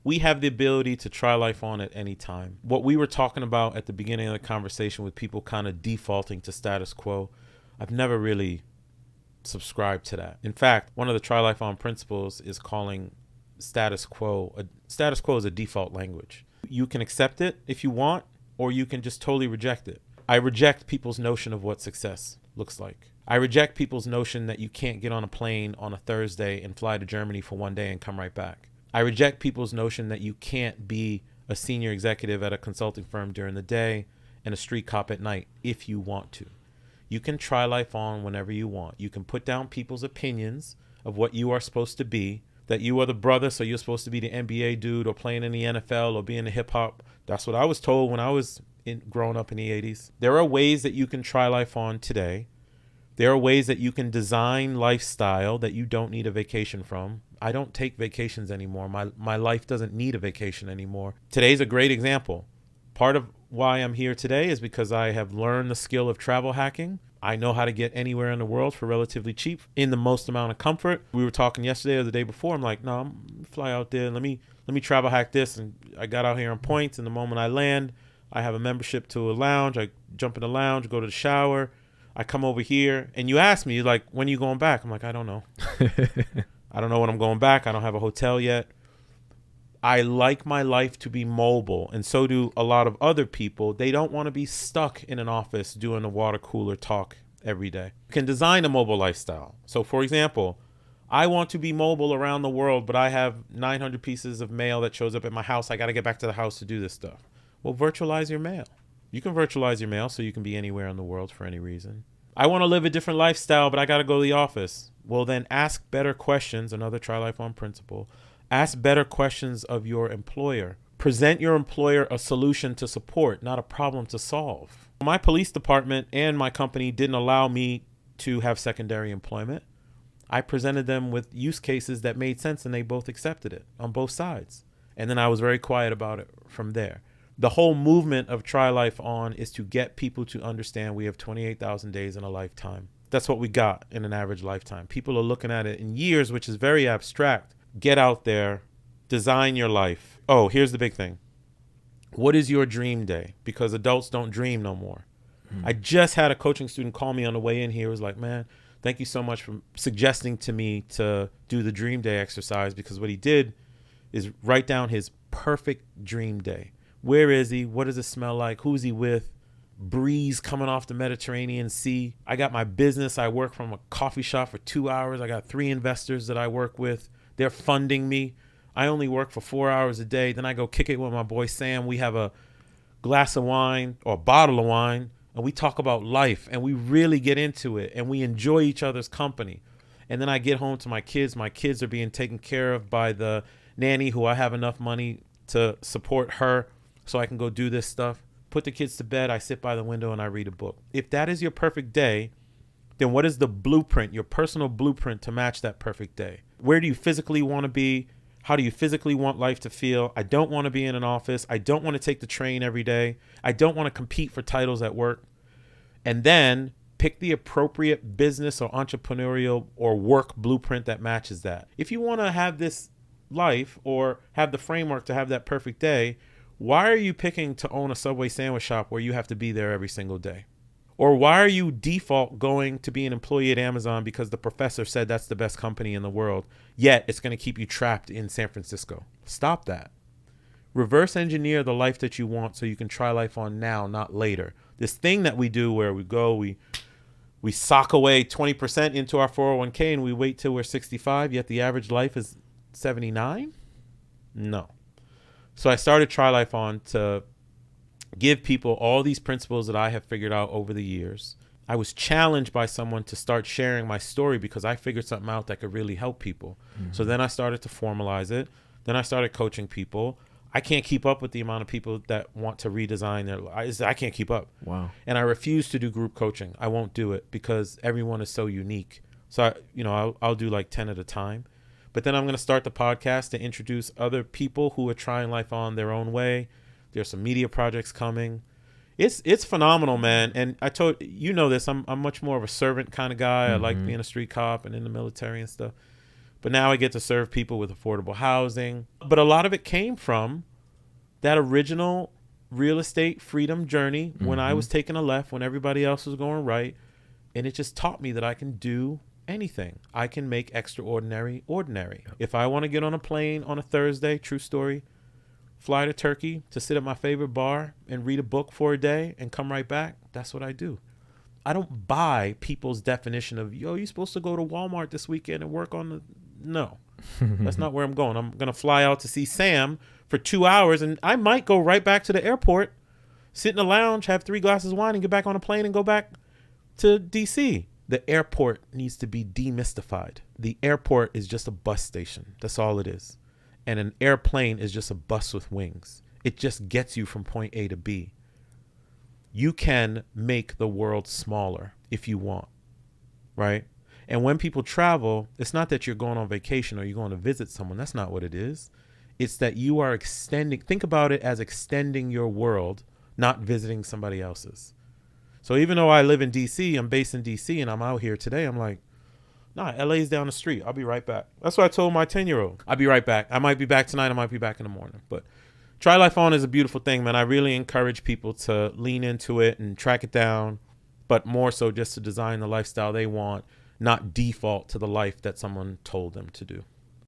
We have the ability to try life on at any time. What we were talking about at the beginning of the conversation with people kind of defaulting to status quo, I've never really subscribed to that. In fact, one of the try life on principles is calling status quo is a default language. You can accept it if you want, or you can just totally reject it. I reject people's notion of what success looks like. I reject people's notion that you can't get on a plane on a Thursday and fly to Germany for one day and come right back. I reject people's notion that you can't be a senior executive at a consulting firm during the day and a street cop at night if you want to. You can try life on whenever you want. You can put down people's opinions of what you are supposed to be, that you are the brother, so you're supposed to be the NBA dude or playing in the NFL or being a hip hop. That's what I was told when I was growing up in the 80s. There are ways that you can try life on today. There are ways that you can design lifestyle that you don't need a vacation from. I don't take vacations anymore. My life doesn't need a vacation anymore. Today's a great example. Part of why I'm here today is because I have learned the skill of travel hacking. I know how to get anywhere in the world for relatively cheap in the most amount of comfort. We were talking yesterday or the day before. I'm like, no, I'm fly out there. Let me travel hack this. And I got out here on points. And the moment I land, I have a membership to a lounge. I jump in the lounge, go to the shower. I come over here. And you ask me, like, when are you going back? I'm like, I don't know. I don't know when I'm going back. I don't have a hotel yet. I like my life to be mobile, and so do a lot of other people. They don't want to be stuck in an office doing a water cooler talk every day. You can design a mobile lifestyle. So, for example, I want to be mobile around the world, but I have 900 pieces of mail that shows up at my house. I got to get back to the house to do this stuff. Well, virtualize your mail. You can virtualize your mail so you can be anywhere in the world for any reason. I want to live a different lifestyle, but I got to go to the office. Well, then ask better questions, another try life on principle. Ask better questions of your employer. Present your employer a solution to support, not a problem to solve. My police department and my company didn't allow me to have secondary employment. I presented them with use cases that made sense, and they both accepted it on both sides. And then I was very quiet about it from there. The whole movement of Try Life On is to get people to understand we have 28,000 days in a lifetime. That's what we got in an average lifetime. People are looking at it in years, which is very abstract. Get out there, design your life. Oh, here's the big thing. What is your dream day? Because adults don't dream no more. I just had a coaching student call me on the way in here. He was like, man, thank you so much for suggesting to me to do the dream day exercise, because what he did is write down his perfect dream day. Where is he? What does it smell like? Who's he with? Breeze coming off the Mediterranean Sea. I got my business. I work from a coffee shop for 2 hours. I got 3 investors that I work with. They're funding me. I only work for 4 hours a day. Then I go kick it with my boy Sam. We have a glass of wine or a bottle of wine, and we talk about life, and we really get into it, and we enjoy each other's company. And then I get home to my kids. My kids are being taken care of by the nanny, who I have enough money to support her so I can go do this stuff. Put the kids to bed. I sit by the window and I read a book. If that is your perfect day, then what is the blueprint, your personal blueprint to match that perfect day? Where do you physically want to be? How do you physically want life to feel? I don't want to be in an office. I don't want to take the train every day. I don't want to compete for titles at work. And then pick the appropriate business or entrepreneurial or work blueprint that matches that. If you want to have this life or have the framework to have that perfect day, why are you picking to own a Subway sandwich shop where you have to be there every single day? Or why are you default going to be an employee at Amazon because the professor said that's the best company in the world, yet it's going to keep you trapped in San Francisco? Stop that. Reverse engineer the life that you want so you can try life on now, not later. This thing that we do where we go, we sock away 20% into our 401k and we wait till we're 65, yet the average life is 79? No. So I started Try Life On to give people all these principles that I have figured out over the years. I was challenged by someone to start sharing my story because I figured something out that could really help people. So then I started to formalize it. Then I started coaching people. I can't keep up with the amount of people that want to redesign their lives. I can't keep up. Wow. And I refuse to do group coaching. I won't do it because everyone is so unique. So, I'll do like 10 at a time. But then I'm going to start the podcast to introduce other people who are trying life on their own way. There's some media projects coming. It's phenomenal, man. And I told this. I'm much more of a servant kind of guy. I like being a street cop and in the military and stuff. But now I get to serve people with affordable housing. But a lot of it came from that original real estate freedom journey when I was taking a left, when everybody else was going right. And it just taught me that I can do anything. I can make extraordinary ordinary. If I want to get on a plane on a Thursday, true story, fly to Turkey to sit at my favorite bar and read a book for a day and come right back, that's what I do. I don't buy people's definition of, yo, you're supposed to go to Walmart this weekend and work on the... No, that's not where I'm going. I'm going to fly out to see Sam for 2 hours, and I might go right back to the airport, sit in the lounge, have 3 glasses of wine, and get back on a plane and go back to DC. The airport needs to be demystified. The airport is just a bus station. That's all it is. And an airplane is just a bus with wings. It just gets you from point A to B. You can make the world smaller if you want, right? And when people travel, it's not that you're going on vacation or you're going to visit someone. That's not what it is. It's that you are extending. Think about it as extending your world, not visiting somebody else's. So even though I live in DC, I'm based in DC, and I'm out here today, I'm like, nah, LA's down the street. I'll be right back. That's what I told my 10-year-old. I'll be right back. I might be back tonight. I might be back in the morning. But Try Life On is a beautiful thing, man. I really encourage people to lean into it and track it down, but more so just to design the lifestyle they want, not default to the life that someone told them to do.